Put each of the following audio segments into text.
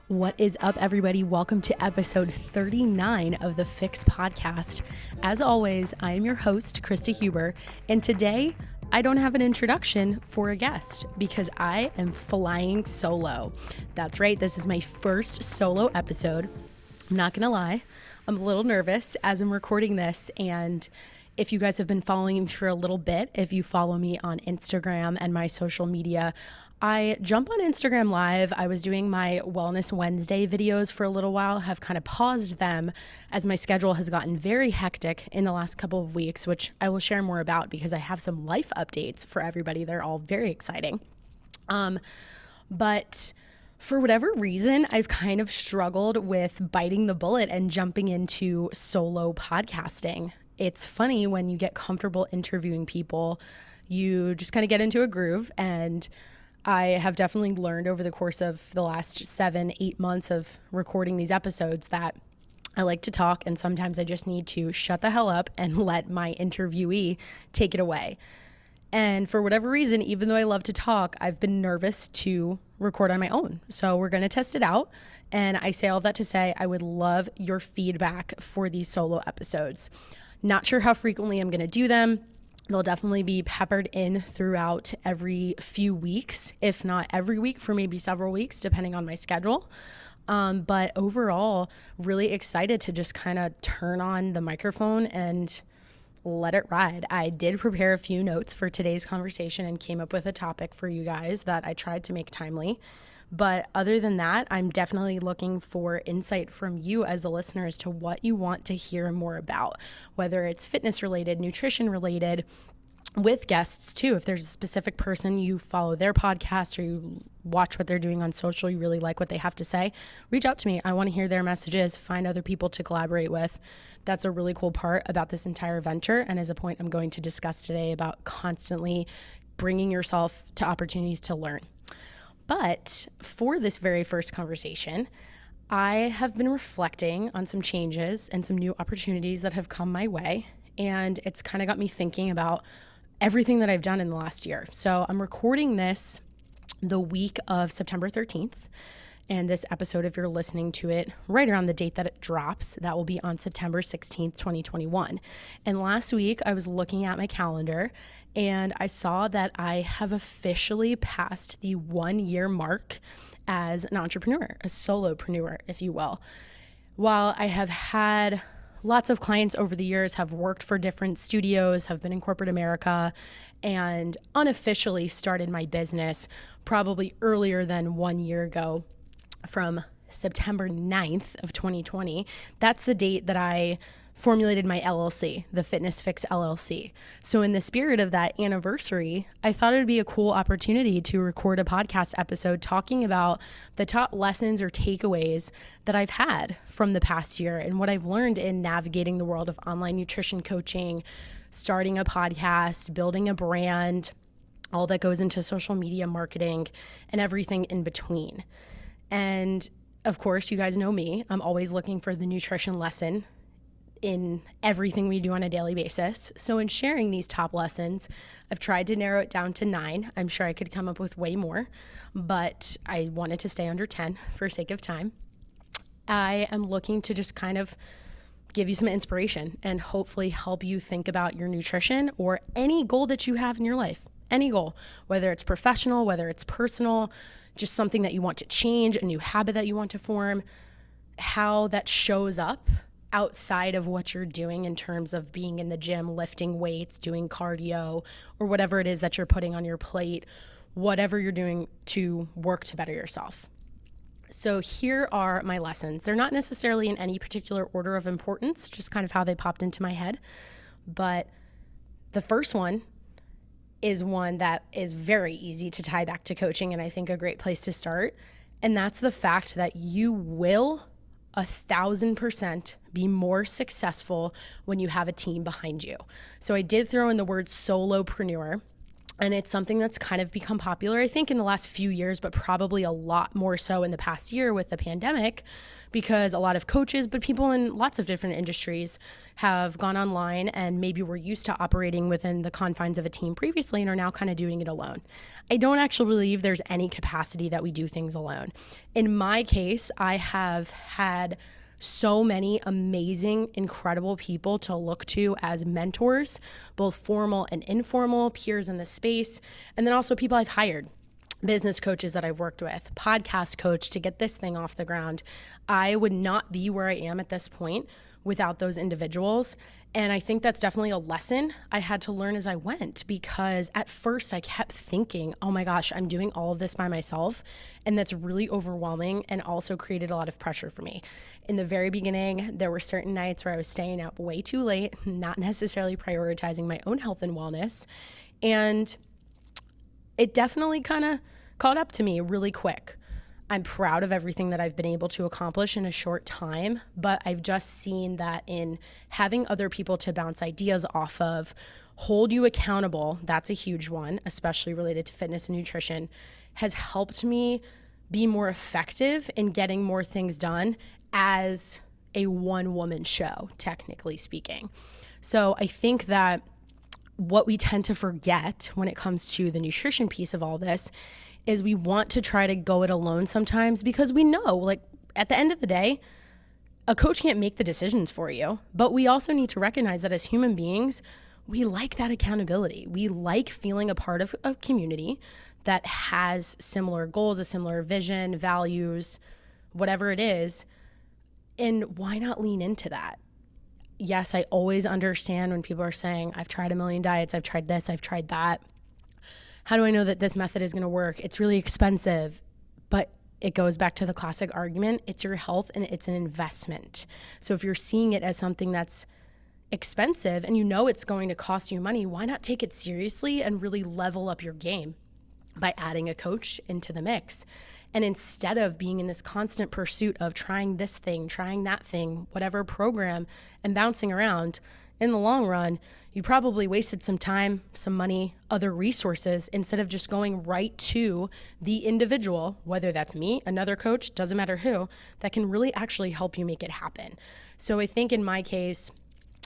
What is up, everybody? Welcome to episode 39 of the FYX podcast. As always, I am your host, Krysta Huber, and today I don't have an introduction for a guest because I am flying solo. That's right, this is my first solo episode. I'm not gonna lie, I'm a little nervous as I'm recording this, and if you guys have been following me for a little bit, if you follow me on Instagram and my social media, I jump on Instagram Live. I was doing my Wellness Wednesday videos for a little while, have kind of paused them as my schedule has gotten very hectic in the last couple of weeks, which I will share more about because I have some life updates for everybody. They're all very exciting. But for whatever reason, I've kind of struggled with biting the bullet and jumping into solo podcasting. It's funny when you get comfortable interviewing people, you just kind of get into a groove, and I have definitely learned over the course of the last 7-8 months of recording these episodes that I like to talk, and sometimes I just need to shut the hell up and let my interviewee take it away. And for whatever reason, even though I love to talk, I've been nervous to record on my own. So we're going to test it out. And I say all that to say I would love your feedback for these solo episodes. Not sure how frequently I'm going to do them. They'll definitely be peppered in throughout every few weeks, if not every week for maybe several weeks, depending on my schedule. But overall, really excited to just kind of turn on the microphone and let it ride. I did prepare a few notes for today's conversation and came up with a topic for you guys that I tried to make timely. But other than that, I'm definitely looking for insight from you as a listener as to what you want to hear more about, whether it's fitness related, nutrition related, with guests too. If there's a specific person you follow their podcast or you watch what they're doing on social, you really like what they have to say, reach out to me. I want to hear their messages, find other people to collaborate with. That's a really cool part about this entire venture, and is a point I'm going to discuss today about constantly bringing yourself to opportunities to learn. But for this very first conversation, I have been reflecting on some changes and some new opportunities that have come my way. And it's kind of got me thinking about everything that I've done in the last year. So I'm recording this the week of September 13th. And this episode, if you're listening to it right around the date that it drops, that will be on September 16th, 2021. And last week I was looking at my calendar and I saw that I have officially passed the 1-year mark as an entrepreneur, a solopreneur, if you will. While I have had lots of clients over the years, have worked for different studios, have been in corporate America, and unofficially started my business probably earlier than 1 year ago, from September 9th of 2020. That's the date that I formulated my LLC, the Fitness FYX LLC. So in the spirit of that anniversary, I thought it would be a cool opportunity to record a podcast episode talking about the top lessons or takeaways that I've had from the past year and what I've learned in navigating the world of online nutrition coaching, starting a podcast, building a brand, all that goes into social media marketing, and everything in between. And of course, you guys know me, I'm always looking for the nutrition lesson in everything we do on a daily basis. So in sharing these top lessons, I've tried to narrow it down to 9. I'm sure I could come up with way more, but I wanted to stay under 10 for sake of time. I am looking to just kind of give you some inspiration and hopefully help you think about your nutrition or any goal that you have in your life. Any goal, whether it's professional, whether it's personal, just something that you want to change, a new habit that you want to form, how that shows up outside of what you're doing in terms of being in the gym, lifting weights, doing cardio, or whatever it is that you're putting on your plate, whatever you're doing to work to better yourself. So here are my lessons. They're not necessarily in any particular order of importance, just kind of how they popped into my head. But the first one is one that is very easy to tie back to coaching, and I think a great place to start. And that's the fact that you will 1,000% be more successful when you have a team behind you. So I did throw in the word solopreneur. And it's something that's kind of become popular, I think, in the last few years, but probably a lot more so in the past year with the pandemic, because a lot of coaches, but people in lots of different industries have gone online and maybe were used to operating within the confines of a team previously and are now kind of doing it alone. I don't actually believe there's any capacity that we do things alone. In my case, I have had so many amazing, incredible people to look to as mentors, both formal and informal, peers in the space, and then also people I've hired, business coaches that I've worked with, podcast coach to get this thing off the ground. I would not be where I am at this point without those individuals. And I think that's definitely a lesson I had to learn as I went, because at first I kept thinking, oh my gosh, I'm doing all of this by myself. And that's really overwhelming and also created a lot of pressure for me. In the very beginning, there were certain nights where I was staying up way too late, not necessarily prioritizing my own health and wellness. And it definitely kind of caught up to me really quick. I'm proud of everything that I've been able to accomplish in a short time, but I've just seen that in having other people to bounce ideas off of, hold you accountable, that's a huge one, especially related to fitness and nutrition, has helped me be more effective in getting more things done as a one-woman show, technically speaking. So I think that what we tend to forget when it comes to the nutrition piece of all this is we want to try to go it alone sometimes, because we know, like, at the end of the day, a coach can't make the decisions for you. But we also need to recognize that as human beings, we like that accountability. We like feeling a part of a community that has similar goals, a similar vision, values, whatever it is. And why not lean into that? Yes, I always understand when people are saying, I've tried a million diets, I've tried this, I've tried that. How do I know that this method is going to work? It's really expensive. But it goes back to the classic argument. It's your health and it's an investment. So if you're seeing it as something that's expensive and you know it's going to cost you money, why not take it seriously and really level up your game by adding a coach into the mix? And instead of being in this constant pursuit of trying this thing, trying that thing, whatever program, and bouncing around, in the long run, you probably wasted some time, some money, other resources, instead of just going right to the individual, whether that's me, another coach, doesn't matter who, that can really actually help you make it happen. So I think in my case,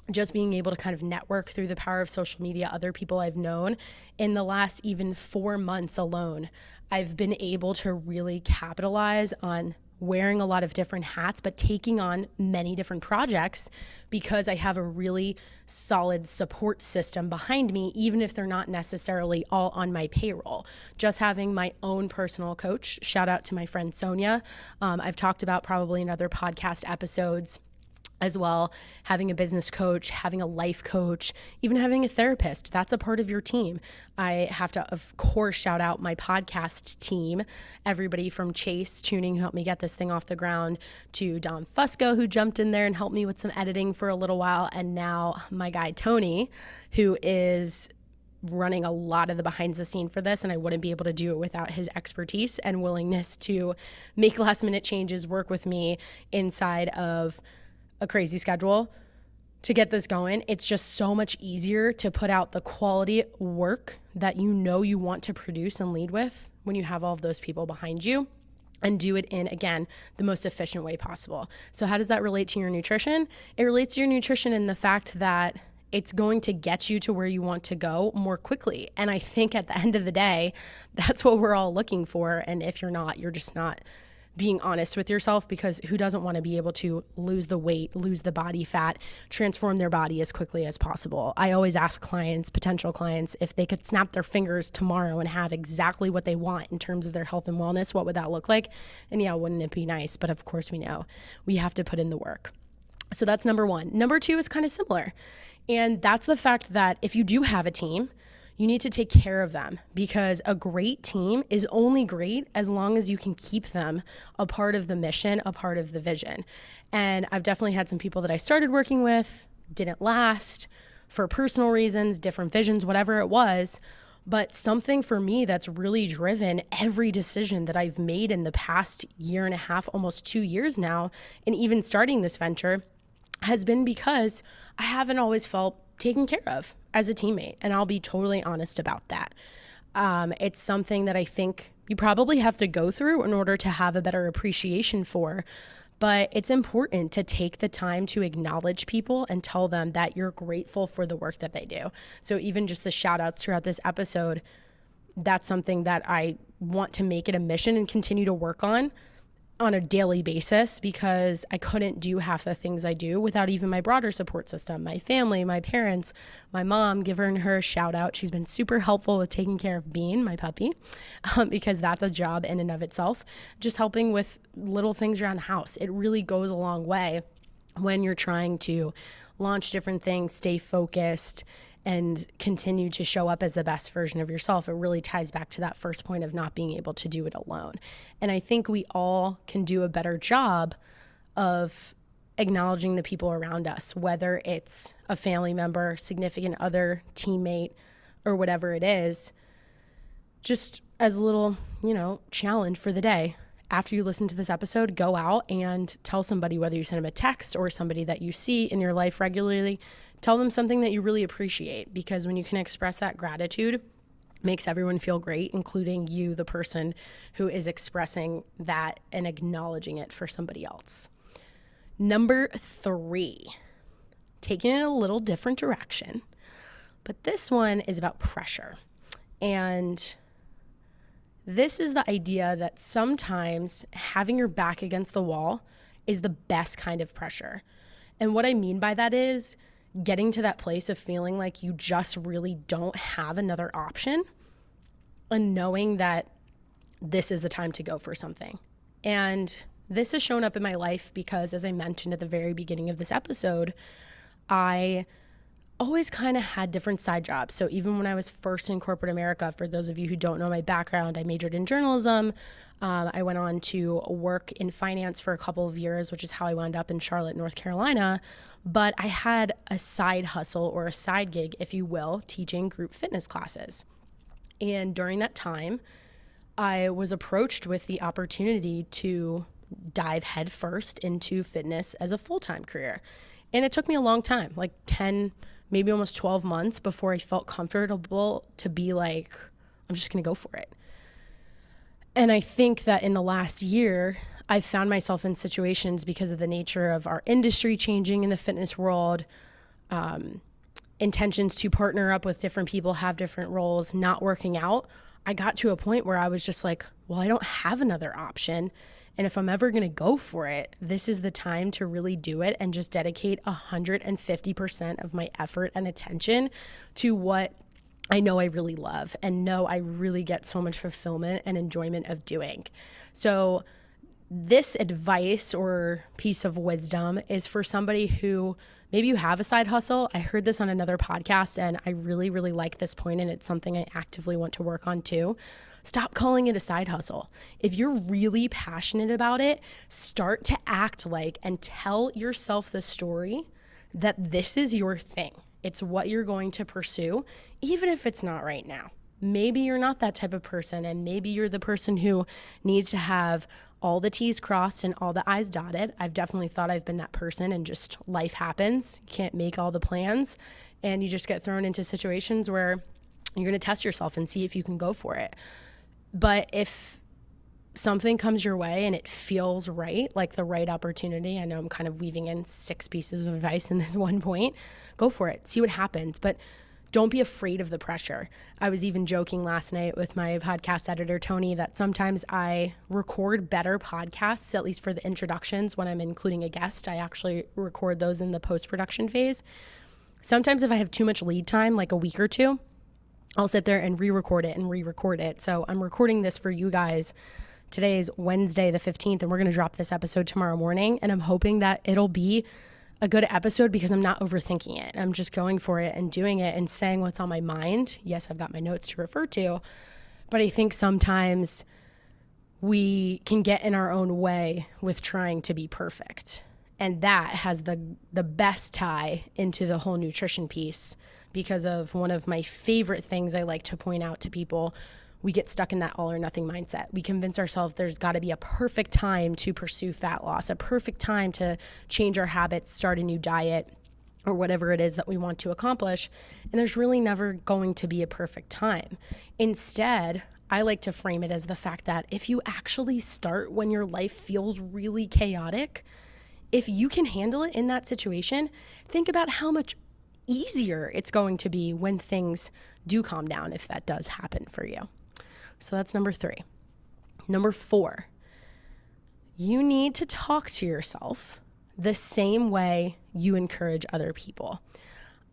just being able to kind of network through the power of social media, other people I've known, in the last even 4 months alone, I've been able to really capitalize on wearing a lot of different hats, but taking on many different projects, because I have a really solid support system behind me, even if they're not necessarily all on my payroll. Just having my own personal coach, shout out to my friend Sonia. I've talked about probably in other podcast episodes as well, having a business coach, having a life coach, even having a therapist. That's a part of your team. I have to, of course, shout out my podcast team, everybody from Chase Tuning, who helped me get this thing off the ground, to Dom Fusco, who jumped in there and helped me with some editing for a little while, and now my guy Tony, who is running a lot of the behind the scene for this, and I wouldn't be able to do it without his expertise and willingness to make last minute changes, work with me inside of a crazy schedule to get this going. It's just so much easier to put out the quality work that you know you want to produce and lead with when you have all of those people behind you, and do it in, again, the most efficient way possible. So how does that relate to your nutrition? It relates to your nutrition in the fact that it's going to get you to where you want to go more quickly. And I think at the end of the day, that's what we're all looking for. And if you're not, you're just not being honest with yourself, because who doesn't want to be able to lose the weight, lose the body fat, transform their body as quickly as possible? I always ask clients, potential clients, if they could snap their fingers tomorrow and have exactly what they want in terms of their health and wellness, what would that look like? And yeah, wouldn't it be nice? But of course we know we have to put in the work. So that's number one. Number two is kind of similar. And that's the fact that if you do have a team, you need to take care of them, because a great team is only great as long as you can keep them a part of the mission, a part of the vision. And I've definitely had some people that I started working with, didn't last for personal reasons, different visions, whatever it was. But something for me that's really driven every decision that I've made in the past year and a half, almost 2 years now, and even starting this venture, has been because I haven't always felt taken care of. as a teammate. And I'll be totally honest about that. It's something that I think you probably have to go through in order to have a better appreciation for. But it's important to take the time to acknowledge people and tell them that you're grateful for the work that they do. So even just the shout outs throughout this episode, that's something that I want to make it a mission and continue to work on a daily basis, because I couldn't do half the things I do without even my broader support system, my family, my parents, my mom. Give her a shout out. She's been super helpful with taking care of Bean, my puppy, because that's a job in and of itself. Just helping with little things around the house. It really goes a long way when you're trying to launch different things, stay focused, and continue to show up as the best version of yourself. It really ties back to that first point of not being able to do it alone. And I think we all can do a better job of acknowledging the people around us, whether it's a family member, significant other, teammate, or whatever it is, just as a little, challenge for the day. After you listen to this episode, go out and tell somebody, whether you send them a text or somebody that you see in your life regularly, tell them something that you really appreciate, because when you can express that gratitude, it makes everyone feel great, including you, the person who is expressing that and acknowledging it for somebody else. Number 3, taking it a little different direction, but this one is about pressure. And this is the idea that sometimes having your back against the wall is the best kind of pressure. And what I mean by that is getting to that place of feeling like you just really don't have another option, and knowing that this is the time to go for something. And this has shown up in my life because, as I mentioned at the very beginning of this episode, I always kind of had different side jobs. So even when I was first in corporate America, for those of you who don't know my background, I majored in journalism. I went on to work in finance for a couple of years, which is how I wound up in Charlotte, North Carolina. But I had a side hustle, or a side gig, if you will, teaching group fitness classes. And during that time, I was approached with the opportunity to dive headfirst into fitness as a full-time career. And it took me a long time, like 10, maybe almost 12 months before I felt comfortable to be like, I'm just going to go for it. And I think that in the last year, I've found myself in situations, because of the nature of our industry changing in the fitness world, intentions to partner up with different people, have different roles, not working out. I got to a point where I was just like, well, I don't have another option. And if I'm ever going to go for it, this is the time to really do it and just dedicate 150% of my effort and attention to what I know I really love and know I really get so much fulfillment and enjoyment of doing. So this advice or piece of wisdom is for somebody who maybe you have a side hustle. I heard this on another podcast and I really, really like this point, and it's something I actively want to work on too. Stop calling it a side hustle. If you're really passionate about it, start to act like and tell yourself the story that this is your thing. It's what you're going to pursue, even if it's not right now. Maybe you're not that type of person, and maybe you're the person who needs to have all the T's crossed and all the I's dotted. I've definitely thought I've been that person, and just life happens. You can't make all the plans, and you just get thrown into situations where you're going to test yourself and see if you can go for it. But if something comes your way and it feels right, like the right opportunity, I know I'm kind of weaving in 6 pieces of advice in this one point, go for it, see what happens. But don't be afraid of the pressure. I was even joking last night with my podcast editor, Tony, that sometimes I record better podcasts, at least for the introductions, when I'm including a guest. I actually record those in the post-production phase. Sometimes if I have too much lead time, like a week or two, I'll sit there and re-record it. So I'm recording this for you guys. Today is Wednesday the 15th, and we're going to drop this episode tomorrow morning. And I'm hoping that it'll be a good episode because I'm not overthinking it. I'm just going for it and doing it and saying what's on my mind. Yes, I've got my notes to refer to, but I think sometimes we can get in our own way with trying to be perfect. And that has the best tie into the whole nutrition piece, because of one of my favorite things I like to point out to people. We get stuck in that all or nothing mindset. We convince ourselves there's got to be a perfect time to pursue fat loss, a perfect time to change our habits, start a new diet. or whatever it is that we want to accomplish. And there's really never going to be a perfect time. Instead, I like to frame it as the fact that if you actually start when your life feels really chaotic, if you can handle it in that situation, think about how much easier it's going to be when things do calm down, if that does happen for you. So that's number 3. Number 4, you need to talk to yourself the same way you encourage other people.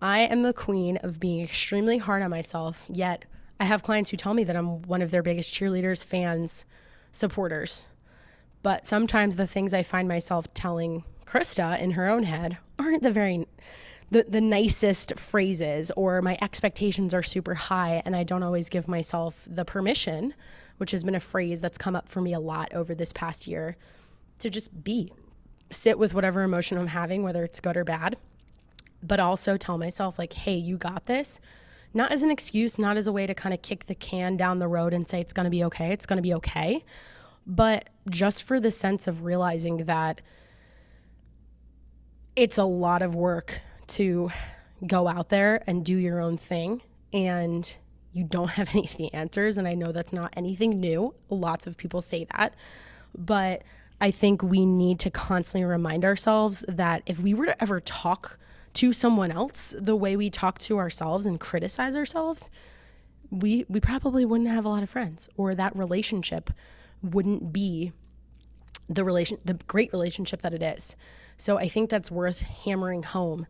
I am the queen of being extremely hard on myself, yet I have clients who tell me that I'm one of their biggest cheerleaders, fans, supporters. But sometimes the things I find myself telling Krysta in her own head aren't the nicest phrases, or my expectations are super high and I don't always give myself the permission, which has been a phrase that's come up for me a lot over this past year, to just sit with whatever emotion I'm having, whether it's good or bad, but also tell myself like, hey, you got this. Not as an excuse, not as a way to kind of kick the can down the road and say, it's going to be okay. It's going to be okay. But just for the sense of realizing that it's a lot of work to go out there and do your own thing, and you don't have any of the answers. And I know that's not anything new. Lots of people say that, but I think we need to constantly remind ourselves that if we were to ever talk to someone else the way we talk to ourselves and criticize ourselves, we probably wouldn't have a lot of friends, or that relationship wouldn't be the great relationship that it is. So I think that's worth hammering home,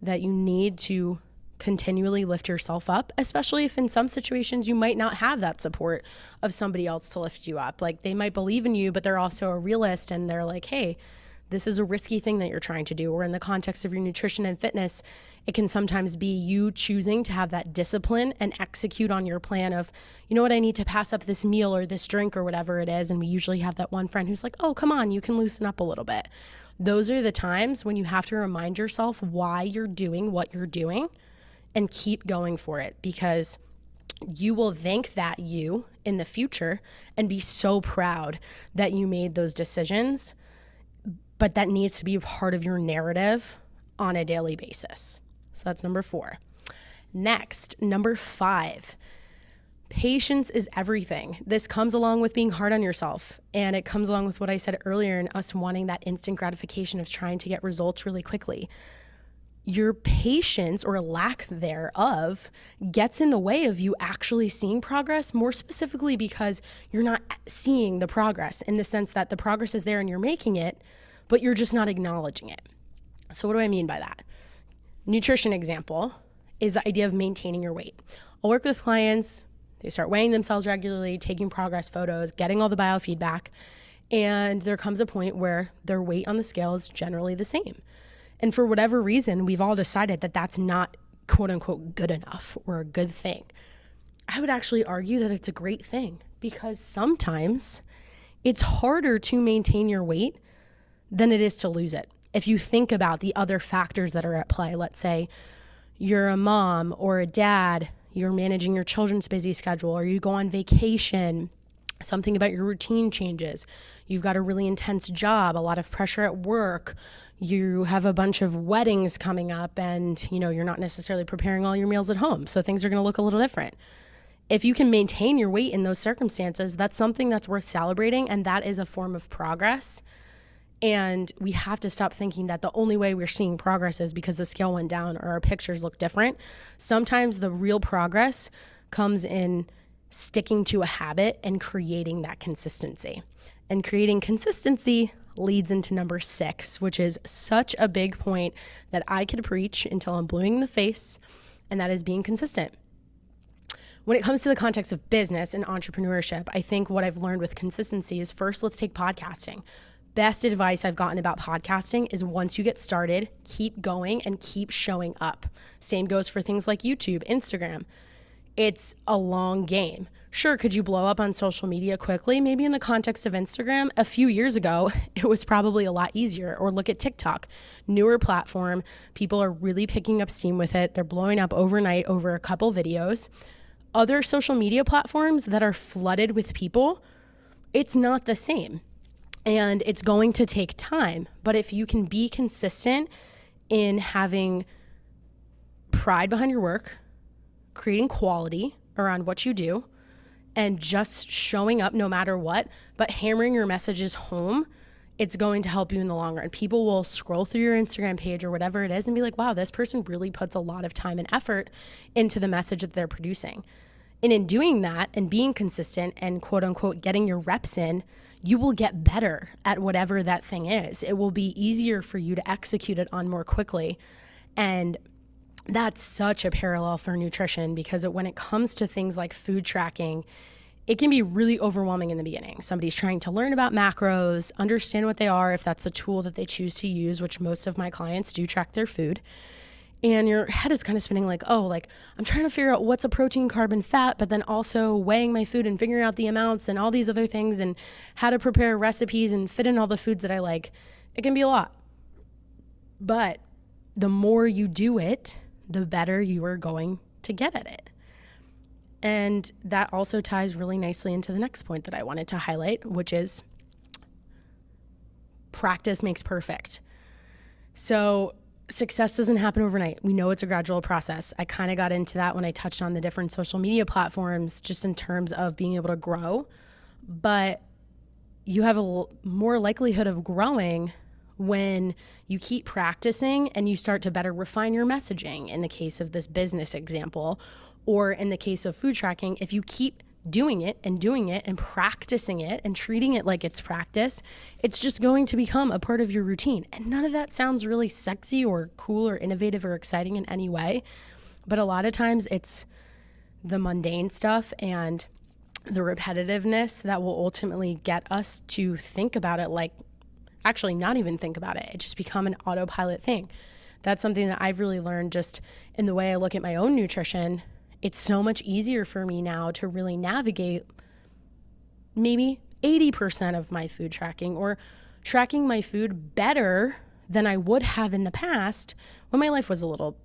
that you need to continually lift yourself up, especially if in some situations you might not have that support of somebody else to lift you up. Like, they might believe in you, but they're also a realist, and they're like, hey, this is a risky thing that you're trying to do. Or in the context of your nutrition and fitness, it can sometimes be you choosing to have that discipline and execute on your plan of, you know what, I need to pass up this meal or this drink or whatever it is. And we usually have that one friend who's like, oh, come on, you can loosen up a little bit. Those are the times when you have to remind yourself why you're doing what you're doing and keep going for it, because you will thank that you in the future and be so proud that you made those decisions. But that needs to be part of your narrative on a daily basis. So that's number 4. Next, number 5, patience is everything. This comes along with being hard on yourself. And it comes along with what I said earlier in us wanting that instant gratification of trying to get results really quickly. Your patience, or lack thereof, gets in the way of you actually seeing progress, more specifically because you're not seeing the progress, in the sense that the progress is there and you're making it, but you're just not acknowledging it. So what do I mean by that? Nutrition example is the idea of maintaining your weight. I'll work with clients, they start weighing themselves regularly, taking progress photos, getting all the biofeedback, and there comes a point where their weight on the scale is generally the same. And for whatever reason, we've all decided that that's not quote unquote good enough or a good thing. I would actually argue that it's a great thing, because sometimes it's harder to maintain your weight than it is to lose it. If you think about the other factors that are at play, let's say you're a mom or a dad, you're managing your children's busy schedule, or you go on vacation, something about your routine changes, you've got a really intense job, a lot of pressure at work, you have a bunch of weddings coming up, and you're not necessarily preparing all your meals at home, so things are going to look a little different. If you can maintain your weight in those circumstances, that's something that's worth celebrating, and that is a form of progress. And we have to stop thinking that the only way we're seeing progress is because the scale went down or our pictures look different. Sometimes the real progress comes in sticking to a habit and creating that consistency. And creating consistency leads into number 6, which is such a big point that I could preach until I'm blue in the face, and that is being consistent. When it comes to the context of business and entrepreneurship, I think what I've learned with consistency is, first, let's take podcasting. Best advice I've gotten about podcasting is, once you get started, keep going and keep showing up. Same goes for things like YouTube, Instagram. It's a long game. Sure, could you blow up on social media quickly? Maybe in the context of Instagram, a few years ago, it was probably a lot easier. Or look at TikTok, newer platform. People are really picking up steam with it. They're blowing up overnight over a couple videos. Other social media platforms that are flooded with people, it's not the same. And it's going to take time. But if you can be consistent in having pride behind your work, creating quality around what you do, and just showing up no matter what, but hammering your messages home, it's going to help you in the long run. People will scroll through your Instagram page or whatever it is and be like, wow, this person really puts a lot of time and effort into the message that they're producing. And in doing that and being consistent and quote unquote getting your reps in, you will get better at whatever that thing is. It will be easier for you to execute it on more quickly. And that's such a parallel for nutrition, because when it comes to things like food tracking, it can be really overwhelming in the beginning. Somebody's trying to learn about macros, understand what they are, if that's a tool that they choose to use, which most of my clients do track their food. And your head is kind of spinning like, oh, like I'm trying to figure out what's a protein, carb, and fat, but then also weighing my food and figuring out the amounts and all these other things and how to prepare recipes and fit in all the foods that I like. It can be a lot. But the more you do it, the better you are going to get at it. And that also ties really nicely into the next point that I wanted to highlight, which is practice makes perfect. So success doesn't happen overnight. We know it's a gradual process. I kind of got into that when I touched on the different social media platforms, just in terms of being able to grow. But you have a more likelihood of growing when you keep practicing and you start to better refine your messaging. In the case of this business example, or in the case of food tracking, if you keep doing it and practicing it and treating it like it's practice, it's just going to become a part of your routine. And none of that sounds really sexy or cool or innovative or exciting in any way. But a lot of times it's the mundane stuff and the repetitiveness that will ultimately get us to think about it, like actually not even think about it. It just become an autopilot thing. That's something that I've really learned just in the way I look at my own nutrition. It's so much easier for me now to really navigate maybe 80% of my food tracking, or tracking my food better than I would have in the past when my life was a little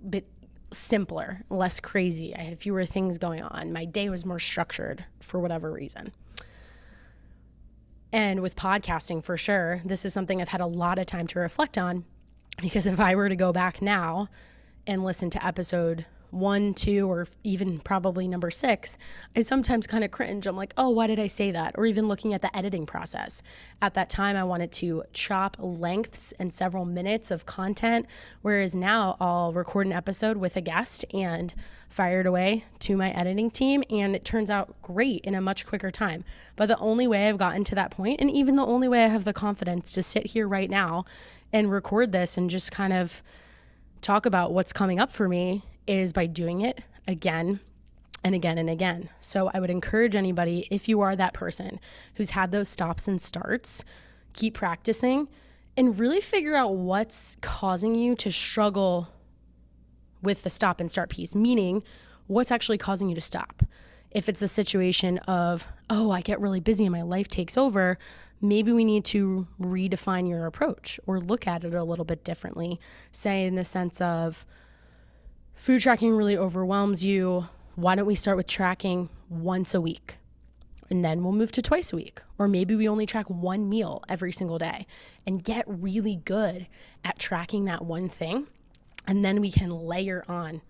bit simpler, less crazy. I had fewer things going on. My day was more structured for whatever reason. And with podcasting, for sure, this is something I've had a lot of time to reflect on, because if I were to go back now and listen to episode 1, 2, or even probably number 6, I sometimes kind of cringe. I'm like, oh, why did I say that? Or even looking at the editing process. At that time, I wanted to chop lengths and several minutes of content, whereas now I'll record an episode with a guest and fire it away to my editing team, and it turns out great in a much quicker time. But the only way I've gotten to that point, and even the only way I have the confidence to sit here right now and record this and just kind of talk about what's coming up for me, is by doing it again and again and again. So I would encourage anybody, if you are that person who's had those stops and starts, keep practicing and really figure out what's causing you to struggle with the stop and start piece, meaning what's actually causing you to stop. If it's a situation of, oh, I get really busy and my life takes over, maybe we need to redefine your approach or look at it a little bit differently. Say in the sense of, food tracking really overwhelms you. Why don't we start with tracking once a week? And then we'll move to twice a week. Or maybe we only track one meal every single day and get really good at tracking that one thing. And then we can layer on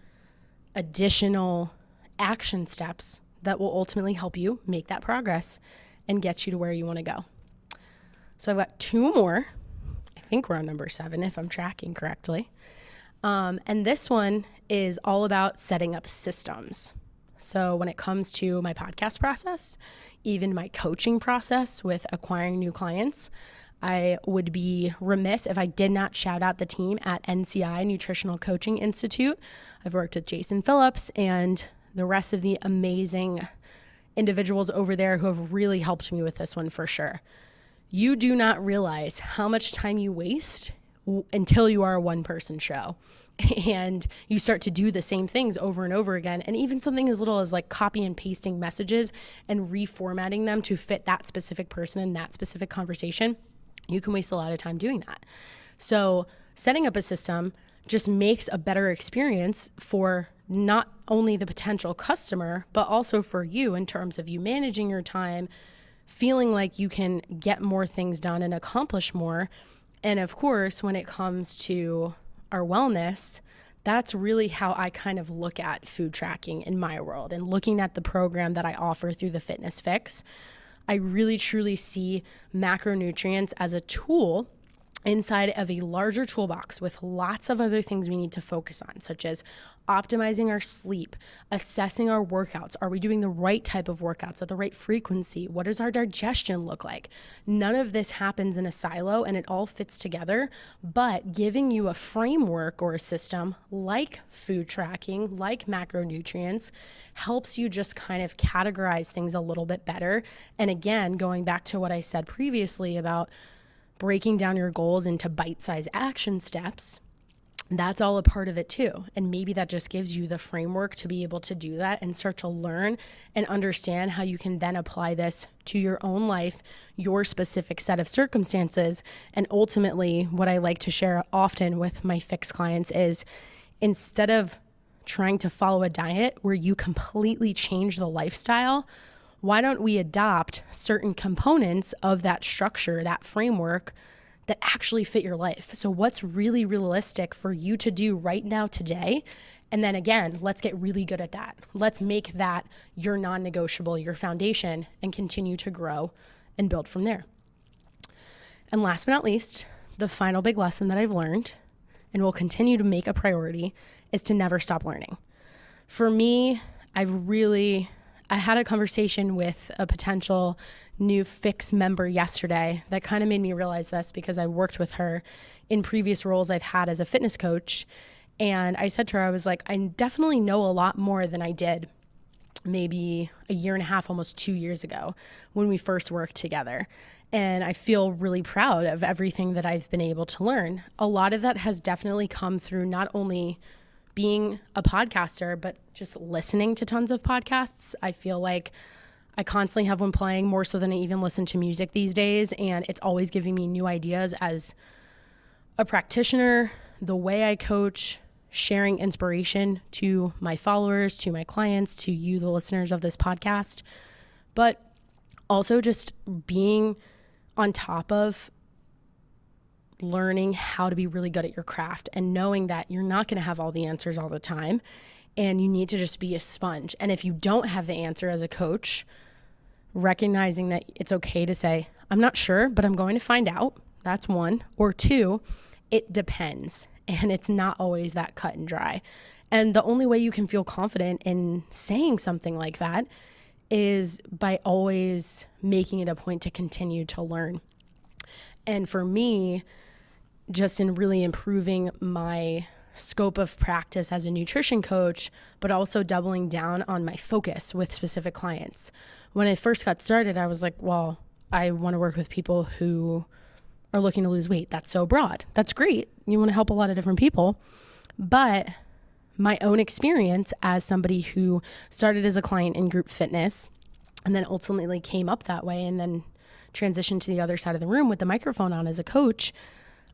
additional action steps that will ultimately help you make that progress and get you to where you want to go. So I've got 2 more. I think we're on number 7 if I'm tracking correctly. And this one is all about setting up systems. So when it comes to my podcast process, even my coaching process with acquiring new clients, I would be remiss if I did not shout out the team at NCI Nutritional Coaching Institute. I've worked with Jason Phillips and the rest of the amazing individuals over there who have really helped me with this one for sure. You do not realize how much time you waste until you are a one-person show and you start to do the same things over and over again. And even something as little as like copy and pasting messages and reformatting them to fit that specific person in that specific conversation, you can waste a lot of time doing that. So setting up a system just makes a better experience for not only the potential customer, but also for you in terms of you managing your time, feeling like you can get more things done and accomplish more. And of course, when it comes to our wellness, That's really how I kind of look at food tracking in my world, and looking at the program that I offer through the Fitness FYX. I really truly see macronutrients as a tool inside of a larger toolbox with lots of other things we need to focus on, such as optimizing our sleep, assessing our workouts. Are we doing the right type of workouts at the right frequency? What does our digestion look like? None of this happens in a silo, and it all fits together, but giving you a framework or a system like food tracking, like macronutrients, helps you just kind of categorize things a little bit better. And again, going back to what I said previously about breaking down your goals into bite-sized action steps, that's all a part of it too. And maybe that just gives you the framework to be able to do that and start to learn and understand how you can then apply this to your own life, your specific set of circumstances. And ultimately, what I like to share often with my FYX clients is, instead of trying to follow a diet where you completely change the lifestyle, why don't we adopt certain components of that structure, that framework, that actually fit your life? So what's really realistic for you to do right now today? And then again, let's get really good at that. Let's make that your non-negotiable, your foundation, and continue to grow and build from there. And last but not least, the final big lesson that I've learned and will continue to make a priority is to never stop learning. For me, I had a conversation with a potential new FYX member yesterday that kind of made me realize this, because I worked with her in previous roles I've had as a fitness coach. And I said to her, I was like, I definitely know a lot more than I did maybe a year and a half, almost 2 years ago when we first worked together. And I feel really proud of everything that I've been able to learn. A lot of that has definitely come through not only being a podcaster, but just listening to tons of podcasts. I feel like I constantly have one playing, more so than I even listen to music these days. And it's always giving me new ideas as a practitioner, the way I coach, sharing inspiration to my followers, to my clients, to you, the listeners of this podcast, but also just being on top of learning how to be really good at your craft, and knowing that you're not going to have all the answers all the time, and you need to just be a sponge. And if you don't have the answer as a coach, recognizing that it's okay to say, I'm not sure, but I'm going to find out. That's one. Or two, it depends. And it's not always that cut and dry. And the only way you can feel confident in saying something like that is by always making it a point to continue to learn. And for me, just in really improving my scope of practice as a nutrition coach, but also doubling down on my focus with specific clients. When I first got started, I was like, well, I want to work with people who are looking to lose weight. That's so broad. That's great. You want to help a lot of different people. But my own experience as somebody who started as a client in group fitness and then ultimately came up that way and then transitioned to the other side of the room with the microphone on as a coach,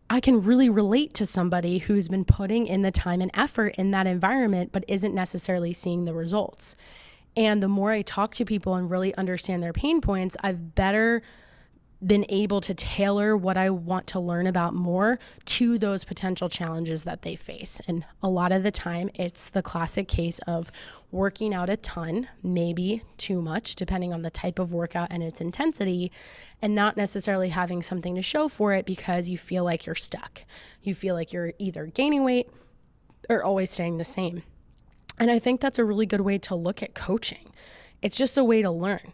I can really relate to somebody who's been putting in the time and effort in that environment, but isn't necessarily seeing the results. And the more I talk to people and really understand their pain points, I've better been able to tailor what I want to learn about more to those potential challenges that they face. And a lot of the time, it's the classic case of working out a ton, maybe too much, depending on the type of workout and its intensity, and not necessarily having something to show for it because you feel like you're stuck. You feel like you're either gaining weight or always staying the same. And I think that's a really good way to look at coaching. It's just a way to learn.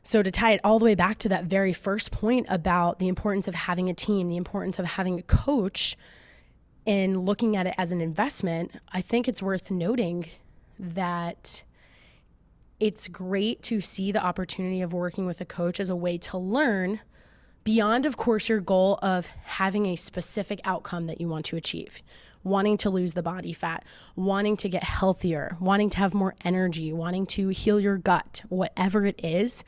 So to tie it all the way back to that very first point about the importance of having a team, the importance of having a coach, and looking at it as an investment, I think it's worth noting that it's great to see the opportunity of working with a coach as a way to learn beyond, of course, your goal of having a specific outcome that you want to achieve. Wanting to lose the body fat, wanting to get healthier, wanting to have more energy, wanting to heal your gut, whatever it is,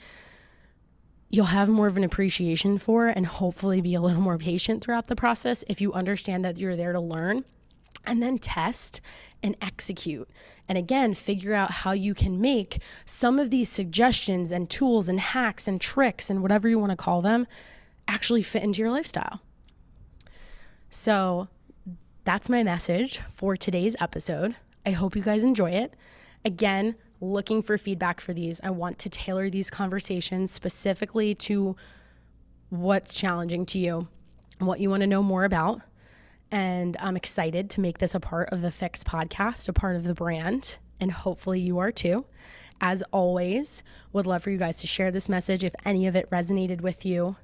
you'll have more of an appreciation for and hopefully be a little more patient throughout the process if you understand that you're there to learn and then test and execute. And again, figure out how you can make some of these suggestions and tools and hacks and tricks and whatever you want to call them actually fit into your lifestyle. So that's my message for today's episode. I hope you guys enjoy it. Again, looking for feedback for these. I want to tailor these conversations specifically to what's challenging to you, what you want to know more about. And I'm excited to make this a part of the FYX podcast, a part of the brand, and hopefully you are too. As always, would love for you guys to share this message if any of it resonated with you.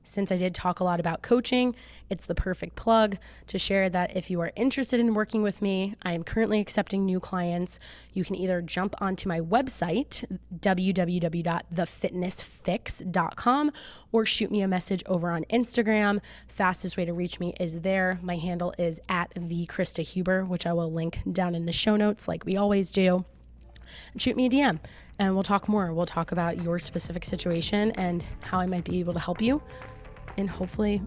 Since I did talk a lot about coaching, it's the perfect plug to share that if you are interested in working with me, I am currently accepting new clients. You can either jump onto my website, www.thefitnessfyx.com, or shoot me a message over on Instagram. Fastest way to reach me is there. My handle is @theKrystaHuber, which I will link down in the show notes like we always do. And shoot me a DM and we'll talk more. We'll talk about your specific situation and how I might be able to help you and hopefully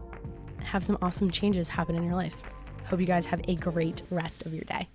have some awesome changes happen in your life. Hope you guys have a great rest of your day.